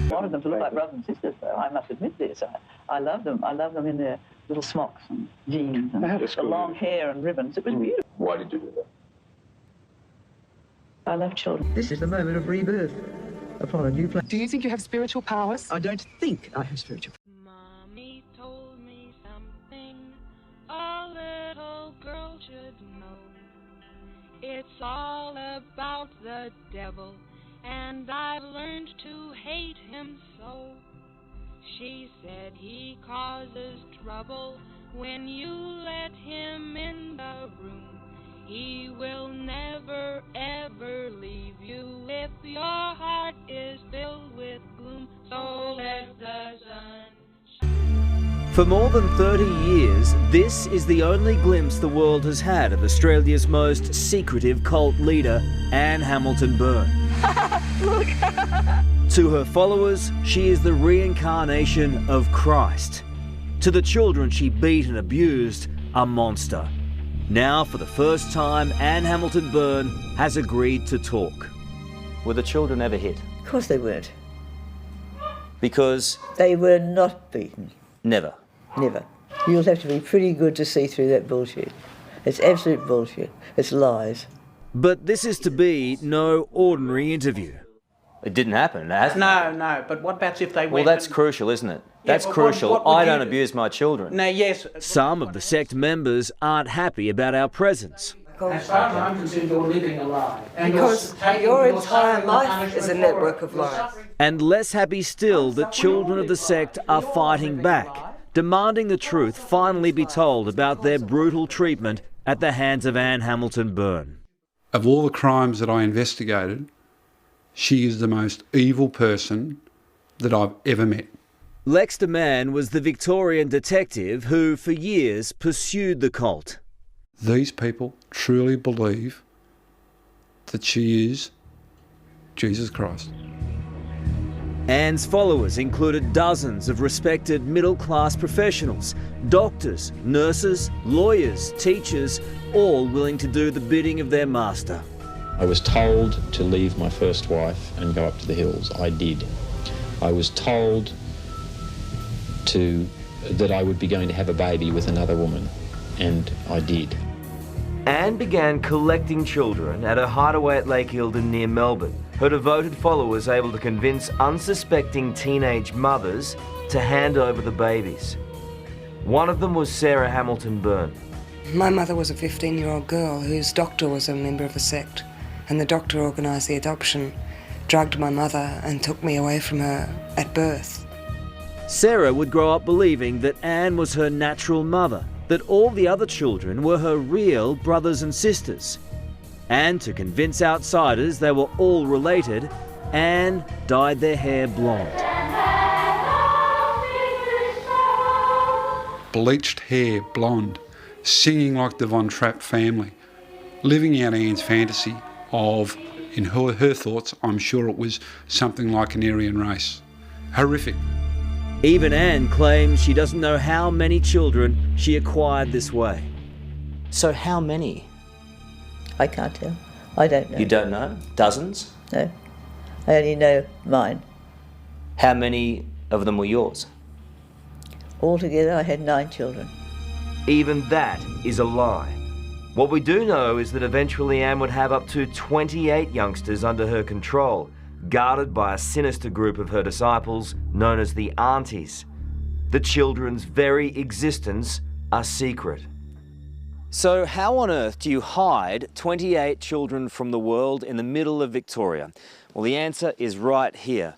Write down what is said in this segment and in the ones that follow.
One of them to look like brothers and sisters, though. I must admit this. I love them. I love them in their little smocks and jeans and the long hair and ribbons. It was beautiful. Why did you do that? I love children. This is the moment of rebirth upon a new planet. Do you think you have spiritual powers? I don't think I have spiritual powers. Mommy told me something a little girl should know. It's all about the devil, and I've learned to hate him so. She said he causes trouble when you let him in the room. He will never ever leave you if your heart is filled with gloom. So let the sun. For more than 30 years, this is the only glimpse the world has had of Australia's most secretive cult leader, Anne Hamilton Byrne. Look! To her followers, she is the reincarnation of Christ. To the children she beat and abused, a monster. Now, for the first time, Anne Hamilton Byrne has agreed to talk. Were the children ever hit? Of course they weren't. Because? They were not beaten. Never? Never. You'll have to be pretty good to see through that bullshit. It's absolute bullshit. It's lies. But this is to be no ordinary interview. It didn't happen, has it? No, but what about if they went... Well, that's crucial, isn't it? That's crucial. I don't abuse my children. No, yes. Some of the sect members aren't happy about our presence. As far as I'm concerned, you're living a lie. Because your entire life is a network of lies. And less happy still that children of the sect are fighting back, demanding the truth finally be told about their brutal treatment at the hands of Anne Hamilton Byrne. Of all the crimes that I investigated, she is the most evil person that I've ever met. Lex de Man was the Victorian detective who, for years, pursued the cult. These people truly believe that she is Jesus Christ. Anne's followers included dozens of respected middle-class professionals, doctors, nurses, lawyers, teachers, all willing to do the bidding of their master. I was told to leave my first wife and go up to the hills. I did. I was told that I would be going to have a baby with another woman, and I did. Anne began collecting children at her hideaway at Lake Eildon near Melbourne. Her devoted followers able to convince unsuspecting teenage mothers to hand over the babies. One of them was Sarah Hamilton Byrne. My mother was a 15-year-old girl whose doctor was a member of the sect, and the doctor organised the adoption, drugged my mother and took me away from her at birth. Sarah would grow up believing that Anne was her natural mother, that all the other children were her real brothers and sisters. And to convince outsiders they were all related, Anne dyed their hair blonde. Bleached hair, blonde, singing like the Von Trapp family, living out Anne's fantasy of, in her thoughts, I'm sure it was something like an Aryan race. Horrific. Even Anne claims she doesn't know how many children she acquired this way. So how many? I can't tell. I don't know. You don't know? Dozens? No. I only know mine. How many of them were yours? Altogether, I had 9 children. Even that is a lie. What we do know is that eventually Anne would have up to 28 youngsters under her control, guarded by a sinister group of her disciples known as the Aunties. The children's very existence are secret. So how on earth do you hide 28 children from the world in the middle of Victoria? Well, the answer is right here.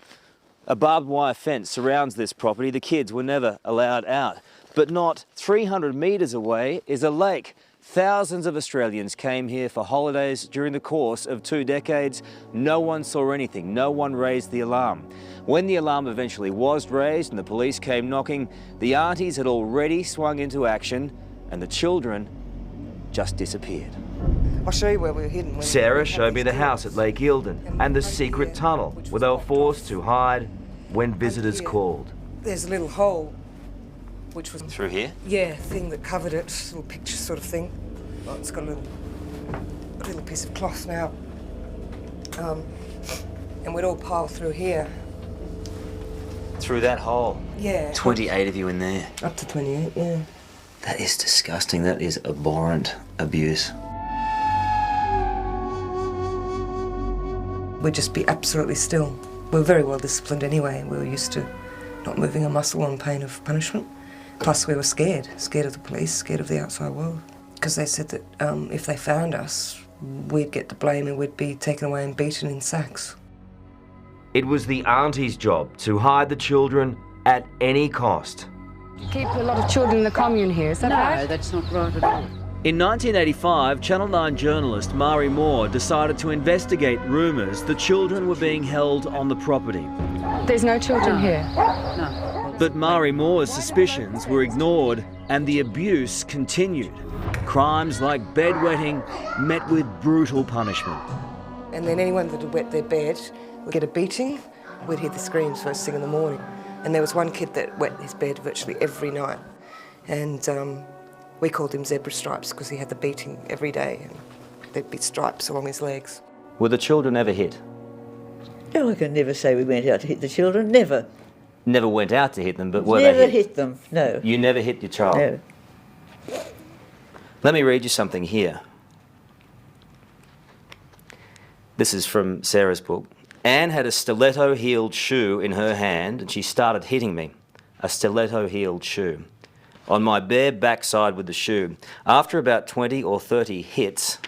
A barbed wire fence surrounds this property. The kids were never allowed out. But not 300 metres away is a lake. Thousands of Australians came here for holidays during the course of 2 decades. No one saw anything. No one raised the alarm. When the alarm eventually was raised and the police came knocking, the Aunties had already swung into action and the children just disappeared. I'll show you where we were hidden. Sarah showed me the house at Lake Eildon and the secret tunnel where they were forced to hide when visitors called. There's a little hole, which was... Through here? Yeah, thing that covered it, little picture sort of thing. Well, it's got a little piece of cloth now. And we'd all pile through here. Through that hole? Yeah. 28 of you in there. Up to 28, yeah. That is disgusting. That is abhorrent abuse. We'd just be absolutely still. We were very well disciplined anyway. We were used to not moving a muscle on pain of punishment. Plus we were scared of the police, scared of the outside world. Because they said that if they found us, we'd get the blame and we'd be taken away and beaten in sacks. It was the auntie's job to hide the children at any cost. Keep a lot of children in the commune here, is that right? No, that's not right at all. In 1985, Channel 9 journalist Mari Moore decided to investigate rumours the children were being held on the property. There's no children here? No. But Mari Moore's suspicions were ignored and the abuse continued. Crimes like bedwetting met with brutal punishment. And then anyone that had wet their bed would get a beating. We'd hear the screams first thing in the morning. And there was one kid that wet his bed virtually every night. And we called him Zebra Stripes because he had the beating every day. And there'd be stripes along his legs. Were the children ever hit? No, I can never say we went out to hit the children, never. Never went out to hit them, but were never they hit? Hit them, no. You never hit your child? No. Let me read you something here. This is from Sarah's book. Anne had a stiletto-heeled shoe in her hand and she started hitting me. A stiletto-heeled shoe. On my bare backside with the shoe. After about 20 or 30 hits,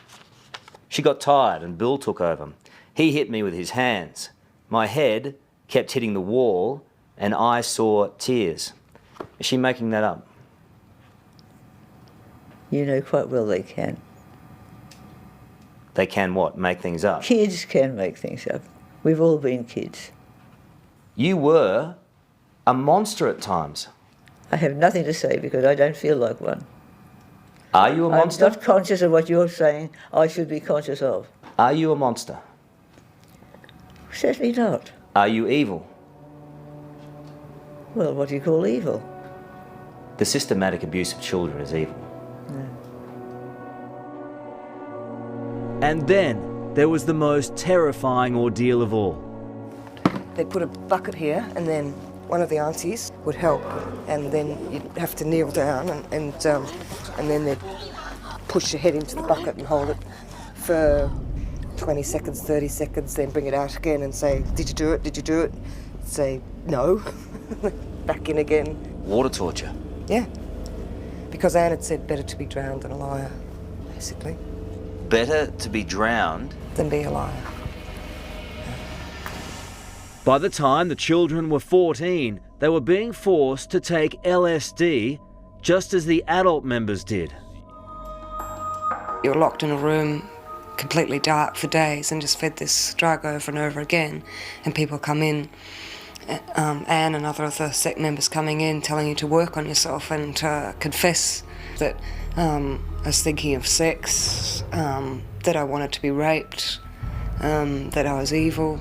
she got tired and Bill took over. He hit me with his hands. My head kept hitting the wall and I saw tears. Is she making that up? You know quite well they can. They can what? Make things up? Kids can make things up. We've all been kids. You were a monster at times. I have nothing to say because I don't feel like one. Are you a monster? I'm not conscious of what you're saying I should be conscious of. Are you a monster? Certainly not. Are you evil? Well, what do you call evil? The systematic abuse of children is evil. No. And then there was the most terrifying ordeal of all. They'd put a bucket here and then one of the aunties would help and then you'd have to kneel down and then they'd push your head into the bucket and hold it for 20 seconds, 30 seconds, then bring it out again and say, did you do it, did you do it? Say, no. Back in again. Water torture? Yeah. Because Anne had said better to be drowned than a liar, basically. Better to be drowned than be a liar. By the time the children were 14, they were being forced to take LSD just as the adult members did. You're locked in a room, completely dark for days, and just fed this drug over and over again. And people come in, Anne and other of the sect members coming in, telling you to work on yourself and to confess that I was thinking of sex, that I wanted to be raped, that I was evil.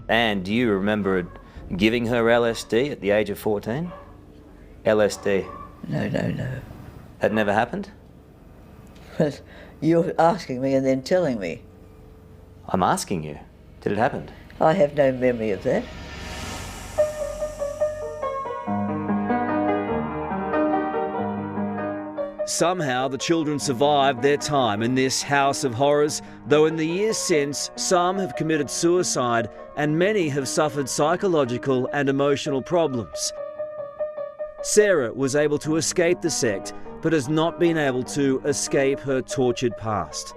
And do you remember giving her LSD at the age of 14? LSD? No. That never happened? Well, you're asking me and then telling me. I'm asking you. Did it happen? I have no memory of that. Somehow the children survived their time in this house of horrors, though in the years since, some have committed suicide and many have suffered psychological and emotional problems. Sarah was able to escape the sect, but has not been able to escape her tortured past.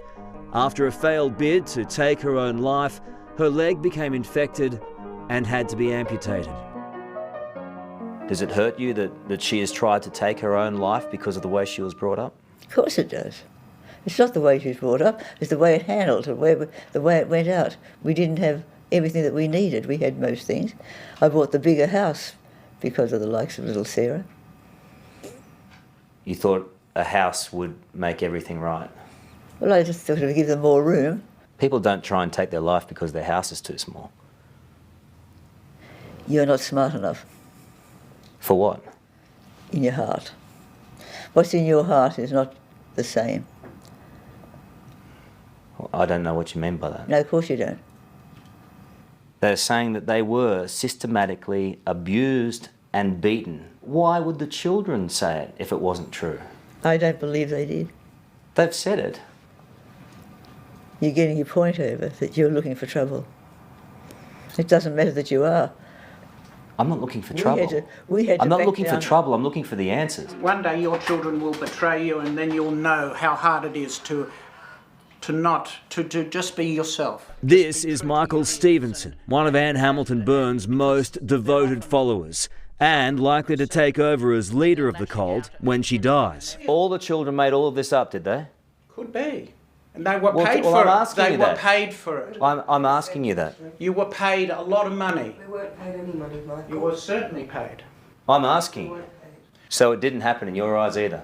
After a failed bid to take her own life, her leg became infected and had to be amputated. Does it hurt you that she has tried to take her own life because of the way she was brought up? Of course it does. It's not the way she was brought up, it's the way it handled, the way it went out. We didn't have everything that we needed. We had most things. I bought the bigger house because of the likes of little Sarah. You thought a house would make everything right? Well, I just thought it would give them more room. People don't try and take their life because their house is too small. You're not smart enough. For what? In your heart. What's in your heart is not the same. Well, I don't know what you mean by that. No, of course you don't. They're saying that they were systematically abused and beaten. Why would the children say it if it wasn't true? I don't believe they did. They've said it. You're getting your point over, that you're looking for trouble. It doesn't matter that you are. I'm not looking for trouble. I'm not looking for trouble, I'm looking for the answers. One day your children will betray you, and then you'll know how hard it is to just be yourself. This is Michael Stevenson, one of Anne Hamilton Byrne's most devoted followers, and likely to take over as leader of the cult when she dies. All the children made all of this up, did they? Could be. And they were paid I'm for it. asking They you were that. paid for it. I'm asking you that. You were paid a lot of money. We weren't paid any money, Michael. You were certainly paid. I'm asking you. So it didn't happen in your eyes either?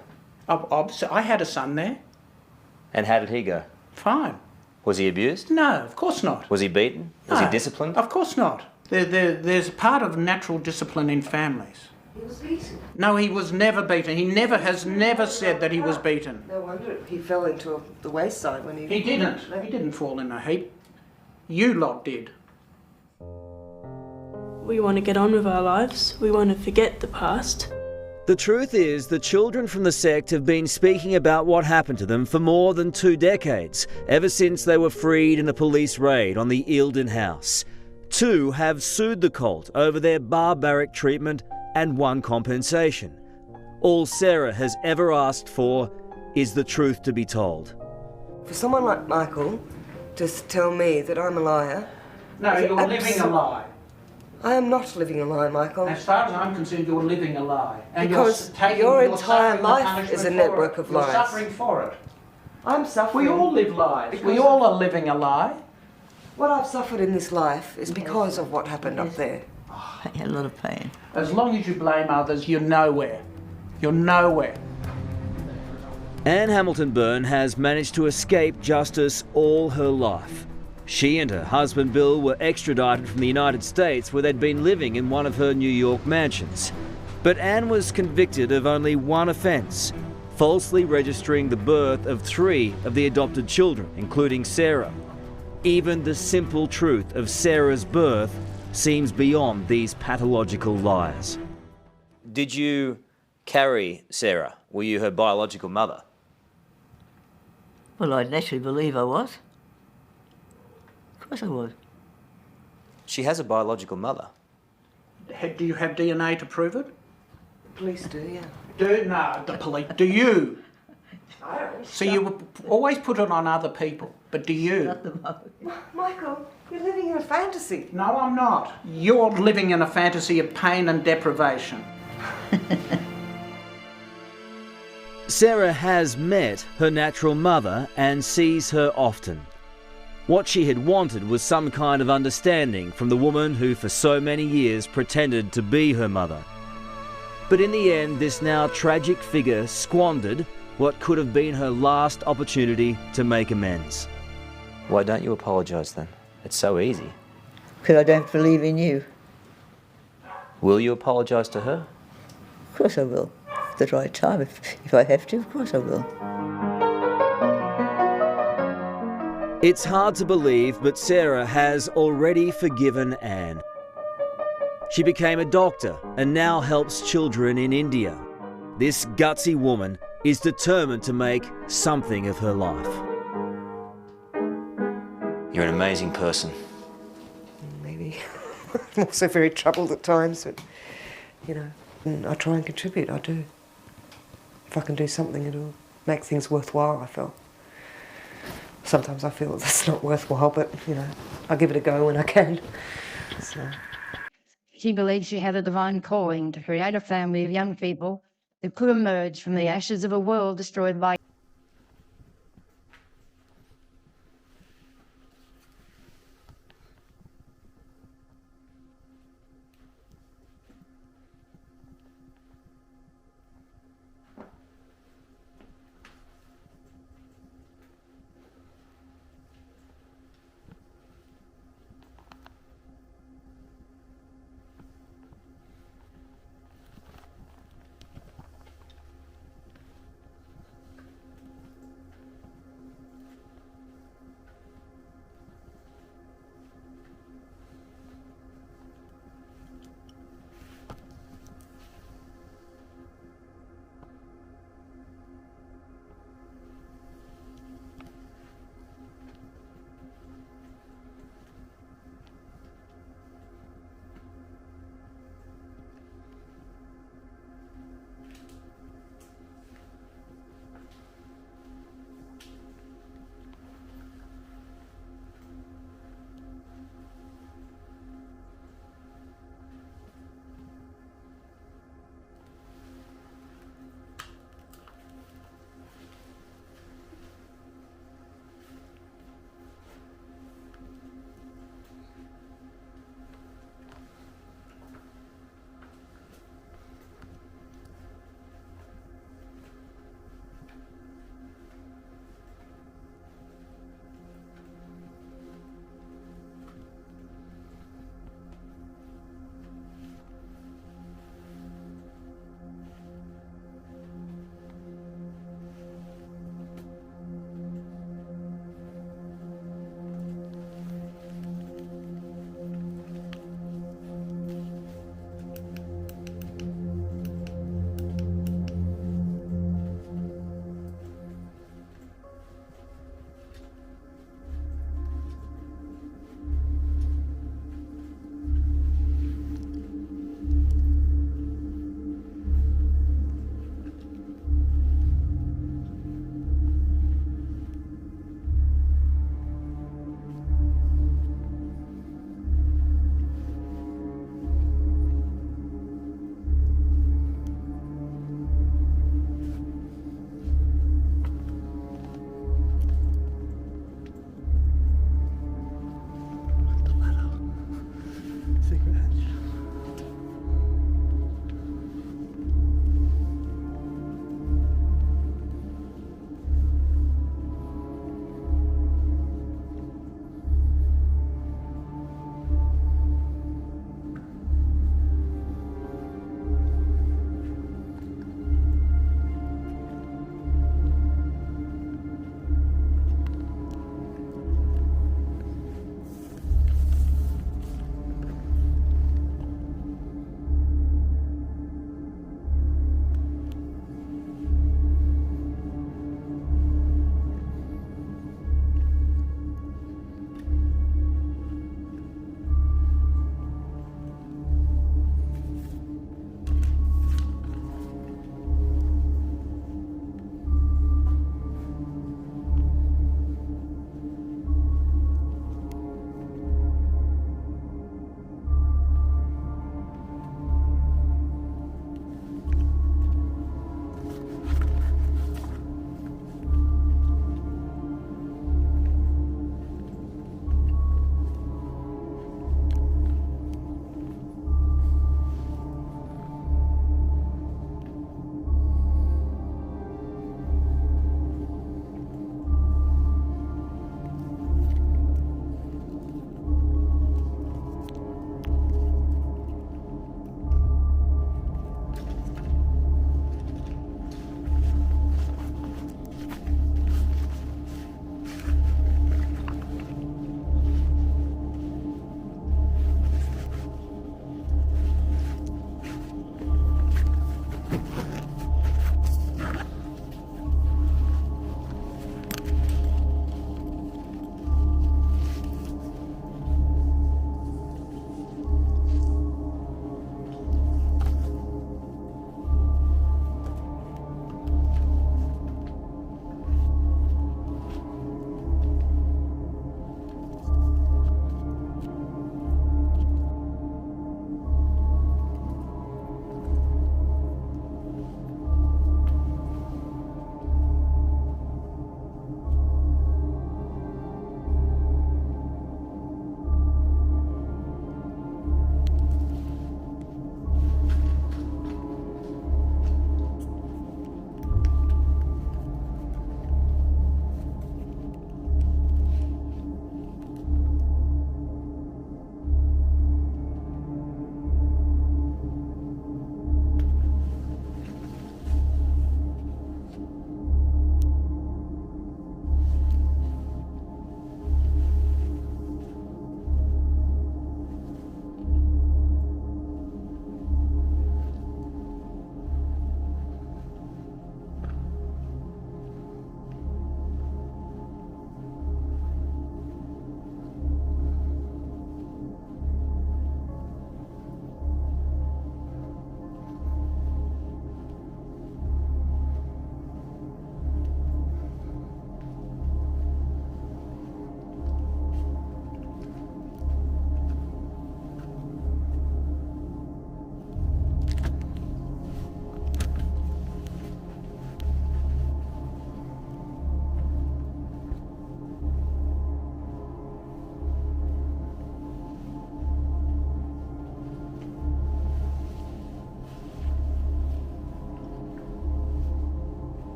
I had a son there. And how did he go? Fine. Was he abused? No, of course not. Was he beaten? Was he disciplined? Of course not. There's a part of natural discipline in families. He was beaten. No, he was never beaten. He has never said that he was beaten. No wonder he fell into the wayside when he... He didn't. He didn't fall in a heap. You lot did. We want to get on with our lives. We want to forget the past. The truth is, the children from the sect have been speaking about what happened to them for more than 2 decades, ever since they were freed in a police raid on the Eildon house. 2 have sued the cult over their barbaric treatment and won compensation. All Sarah has ever asked for is the truth to be told. For someone like Michael to tell me that I'm a liar... No, you're living a lie. I am not living a lie, Michael. As far as I'm concerned, you're living a lie. And because your entire life is a network of lies. You're suffering for it. I'm suffering. We all live lies. We all are living a lie. What I've suffered in this life is because of what happened up there. Oh, I had a lot of pain. As long as you blame others, you're nowhere. You're nowhere. Anne Hamilton Byrne has managed to escape justice all her life. She and her husband Bill were extradited from the United States, where they'd been living in one of her New York mansions. But Anne was convicted of only one offence: falsely registering the birth of 3 of the adopted children, including Sarah. Even the simple truth of Sarah's birth seems beyond these pathological lies. Did you carry Sarah? Were you her biological mother? Well, I'd naturally believe I was. Of course I was. She has a biological mother. Do you have DNA to prove it? The police do, yeah. No, the police. Do you? So you always put it on other people, but do you? Michael, you're living in a fantasy. No, I'm not. You're living in a fantasy of pain and deprivation. Sarah has met her natural mother and sees her often. What she had wanted was some kind of understanding from the woman who for so many years pretended to be her mother. But in the end, this now tragic figure squandered what could have been her last opportunity to make amends. Why don't you apologise then? It's so easy. Because I don't believe in you. Will you apologise to her? Of course I will. At the right time, if I have to, of course I will. It's hard to believe, but Sarah has already forgiven Anne. She became a doctor and now helps children in India. This gutsy woman is determined to make something of her life. You're an amazing person. Maybe. I'm also very troubled at times, but, you know, I try and contribute, I do. If I can do something, it'll make things worthwhile, I feel. Sometimes I feel that's not worthwhile, but, you know, I give it a go when I can. So. She believes she had a divine calling to create a family of young people that could emerge from the ashes of a world destroyed by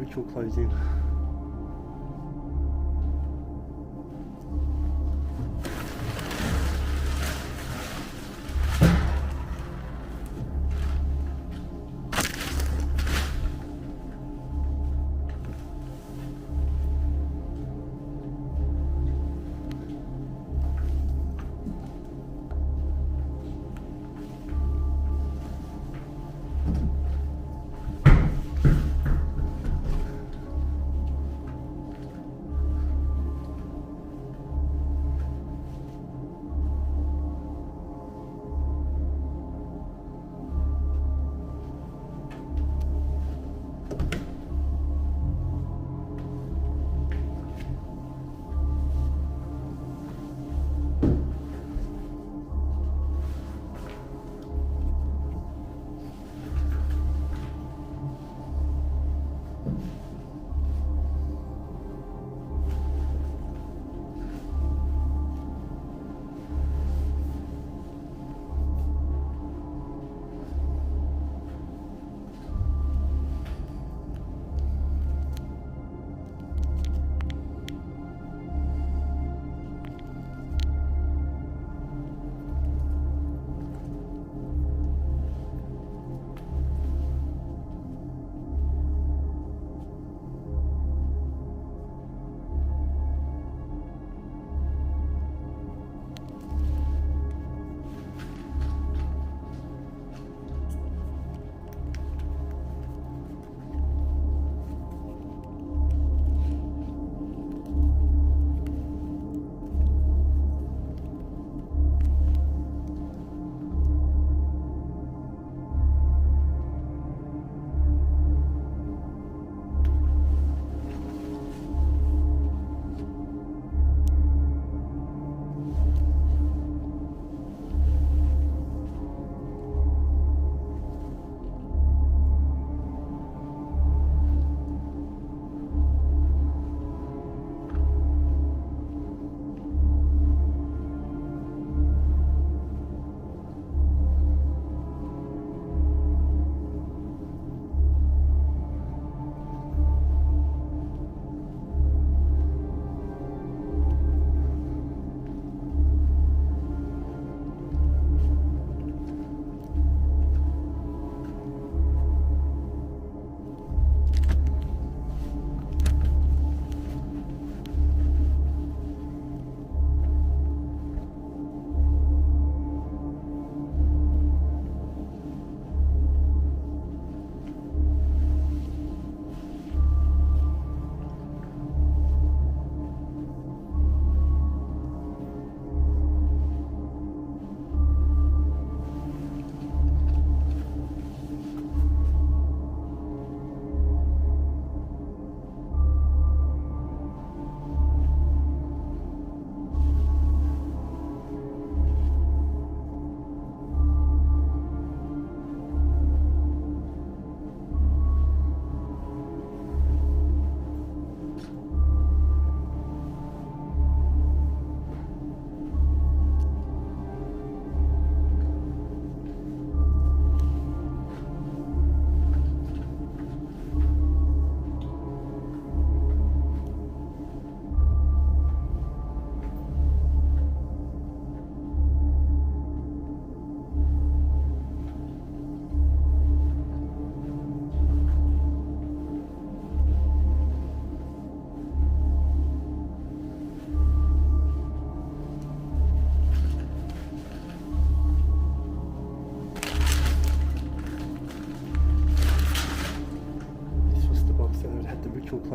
ritual close in.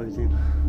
close in.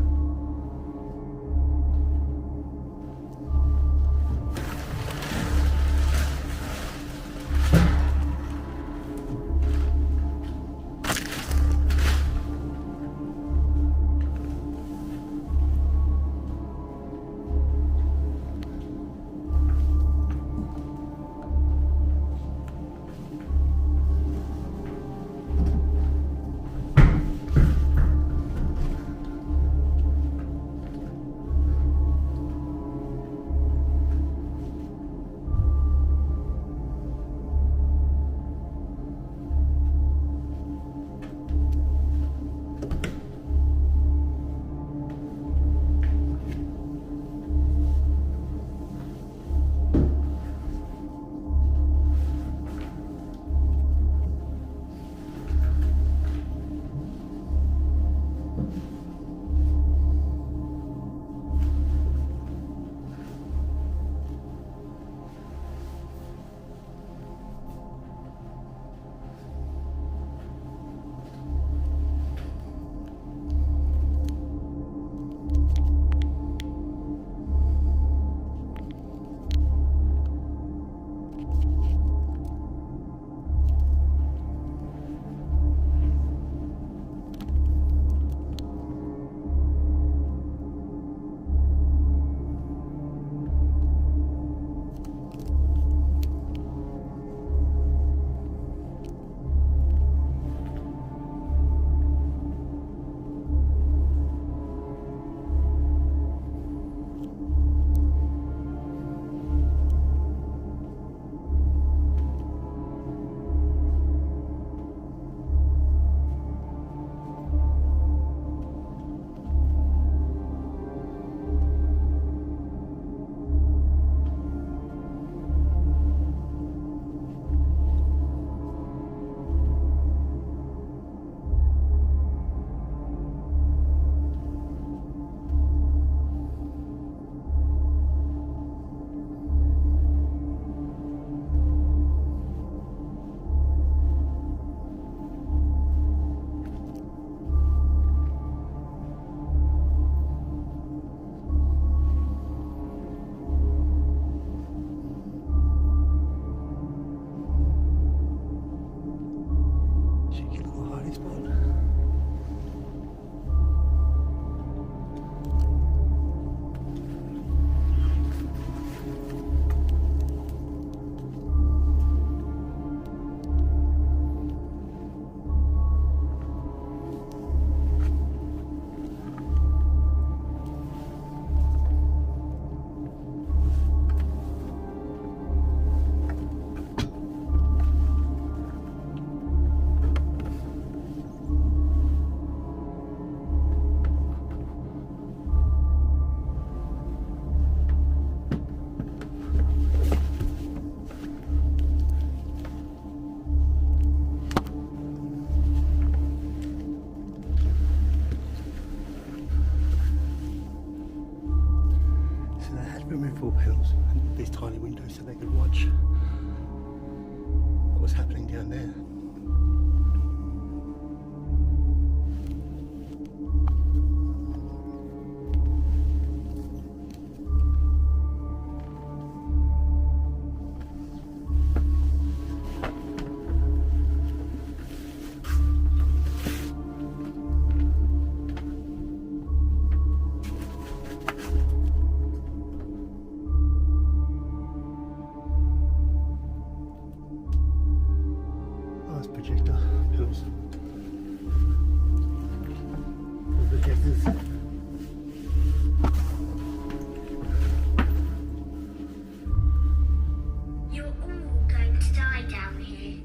there. Projector pills. The projectors. You're all going to die down here.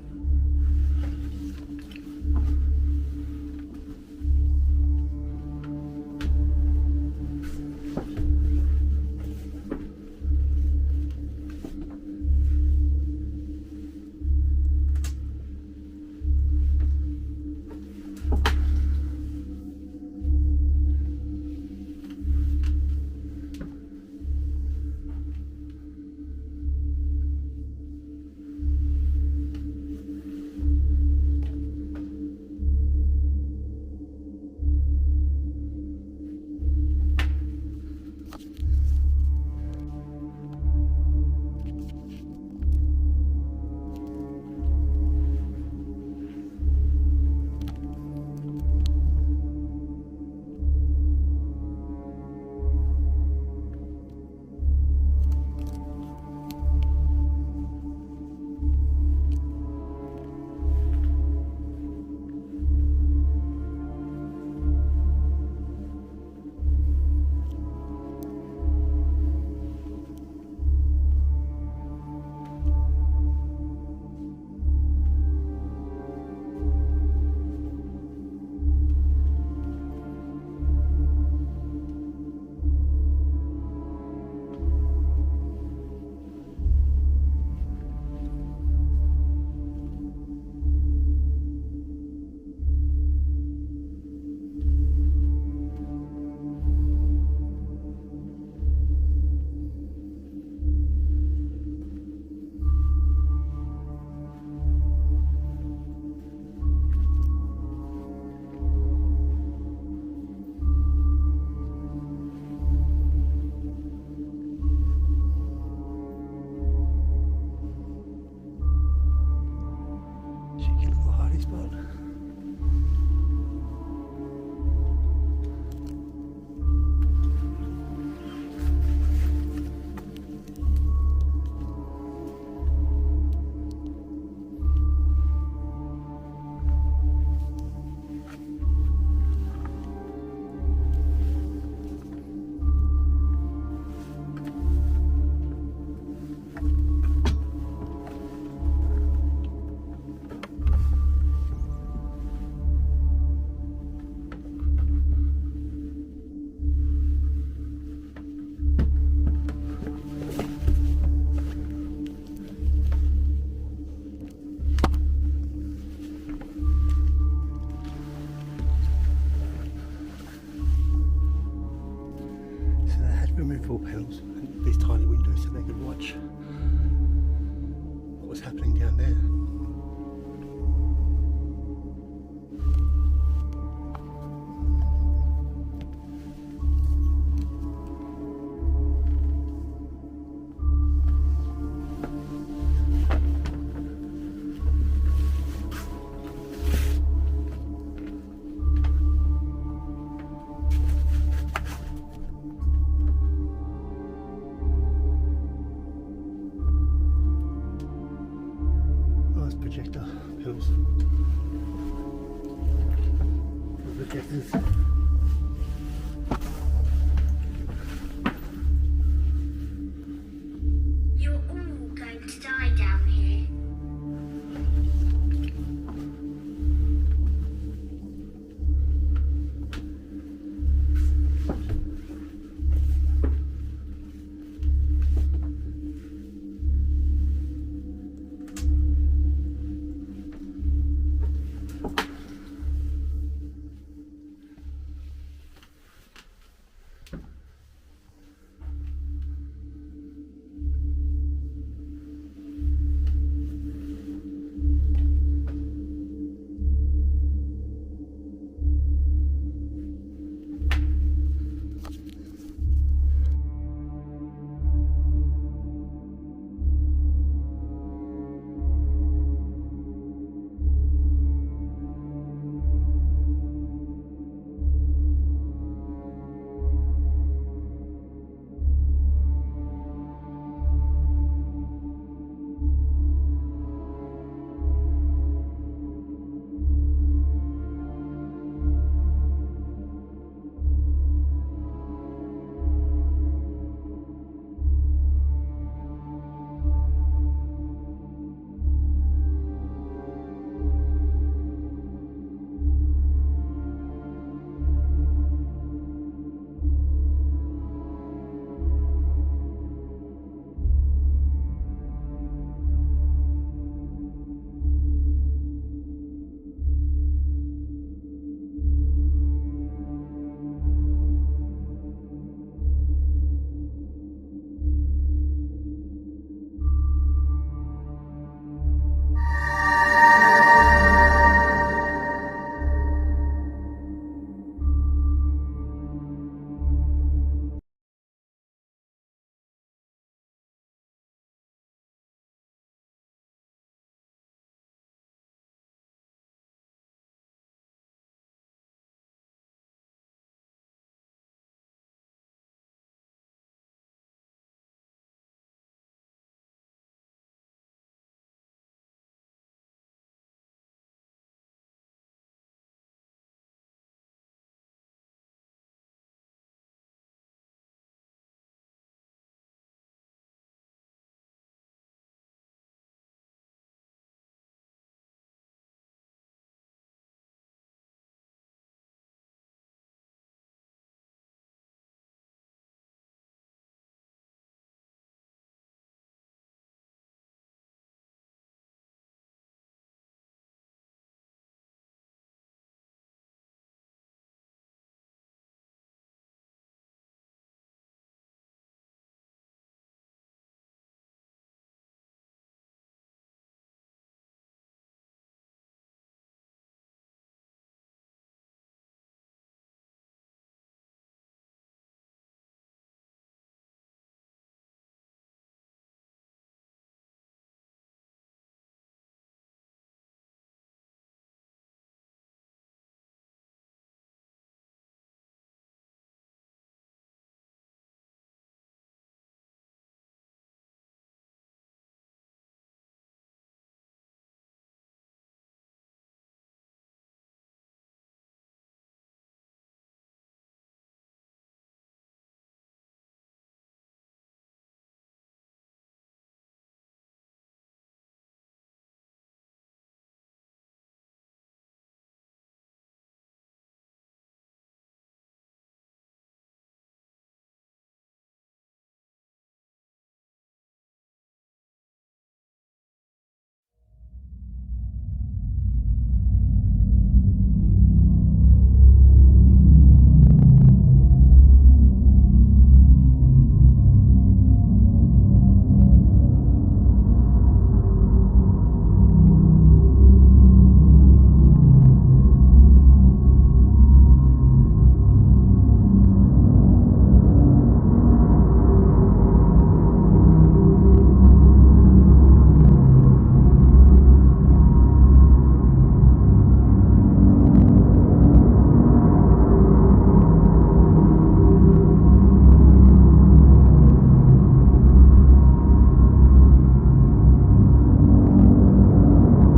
Removable pills and these tiny windows so they could watch what was happening down there. Projector pills. Projectors.